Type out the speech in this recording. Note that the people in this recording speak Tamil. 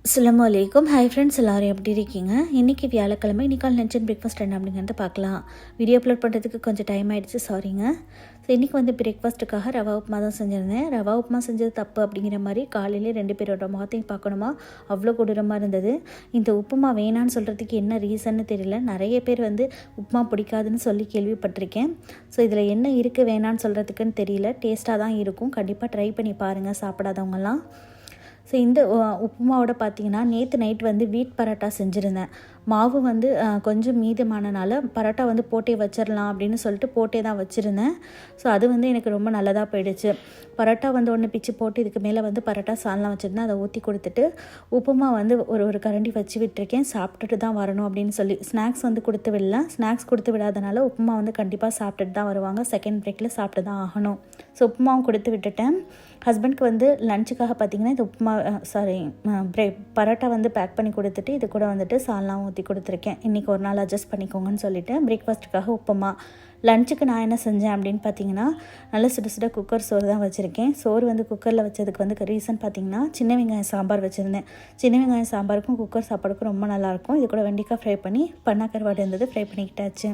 அஸ்ஸலாமு அலைக்கும். ஹாய் ஃப்ரெண்ட்ஸ், எல்லோரும் எப்படி இருக்கீங்க? இன்றைக்கி வியாழக்கிழமை. இன்றைக்கால் லஞ்ச் அண்ட் பிரேக்ஃபாஸ்ட் என்ன அப்படிங்கிறத பார்க்கலாம். வீடியோ அப்லோட் பண்ணுறதுக்கு கொஞ்சம் டைம் ஆகிடுச்சு, சாரிங்க. ஸோ இன்றைக்கி பிரேக்ஃபாஸ்ட்டுக்காக ரவா உப்புமா தான் செஞ்சுருந்தேன். ரவா உப்புமா செஞ்சது தப்பு அப்படிங்கிற மாதிரி காலையிலே 2 பேரோட முகத்தையும் பார்க்கணுமா, அவ்வளோ கொடூரமாக இருந்தது. இந்த உப்புமா வேணான்னு சொல்கிறதுக்கு என்ன ரீசன்னு தெரியல. நிறைய பேர் உப்புமா பிடிக்காதுன்னு சொல்லி கேள்விப்பட்டிருக்கேன். ஸோ இதில் என்ன இருக்குது வேணான்னு சொல்கிறதுக்குன்னு தெரியல. டேஸ்ட்டாக தான் இருக்கும். கண்டிப்பாக ட்ரை பண்ணி பாருங்கள் சாப்பிடாதவங்கலாம். ஸோ இந்த உப்புமாவோட பார்த்திங்கன்னா, நேற்று நைட் வீட் பரோட்டா செஞ்சுருந்தேன். மாவு கொஞ்சம் மீதமானனால பரோட்டா போட்டே வச்சிடலாம் அப்படின்னு சொல்லிட்டு போட்டே தான் வச்சுருந்தேன். ஸோ அது எனக்கு ரொம்ப நல்லதாக போயிடுச்சு. பரோட்டா ஒன்று பிச்சு போட்டு இதுக்கு மேலே பரோட்டா சால்னா வச்சுருந்தேன். அதை ஊற்றி கொடுத்துட்டு உப்புமா ஒரு கரண்டி வச்சு விட்டுருக்கேன். சாப்பிட்டுட்டு தான் வரணும் அப்படின்னு சொல்லி ஸ்நாக்ஸ் கொடுத்து விடல. ஸ்நாக்ஸ் கொடுத்து விடாதனால உப்புமா கண்டிப்பாக சாப்பிட்டுட்டு தான் வருவாங்க. செகண்ட் பிரேக்கில் சாப்பிட்டு தான் ஆகணும். ஸோ உப்புமாவும் கொடுத்து விட்டுட்டேன். ஹஸ்பண்ட்க்கு லஞ்சுக்காக பார்த்திங்கன்னா இது உப்புமா பரோட்டா பேக் பண்ணி கொடுத்துட்டு இது கூட சால்னாவும் ஊற்றி கொடுத்துருக்கேன். இன்றைக்கி ஒரு நாள் அட்ஜஸ்ட் பண்ணிக்கோங்கன்னு சொல்லிவிட்டு பிரேக்ஃபாஸ்ட்டுக்காக உப்புமா. லஞ்சுக்கு நான் என்ன செஞ்சேன் அப்படின்னு பார்த்தீங்கன்னா, நல்லா சுட குக்கர் சோறு தான் வச்சுருக்கேன். சோறு குக்கரில் வச்சதுக்கு ரீசன் பார்த்திங்கன்னா, சின்ன வெங்காயம் சாம்பார் வச்சுருந்தேன். சின்ன வெங்காயம் சாம்பாருக்கும் குக்கர் சாப்பாடுக்கும் ரொம்ப நல்லாயிருக்கும். இது கூட வெண்டைக்காய் ஃப்ரை பண்ணி பண்ணா கருவாடு இருந்தது, ஃப்ரை பண்ணிக்கிட்டாச்சு.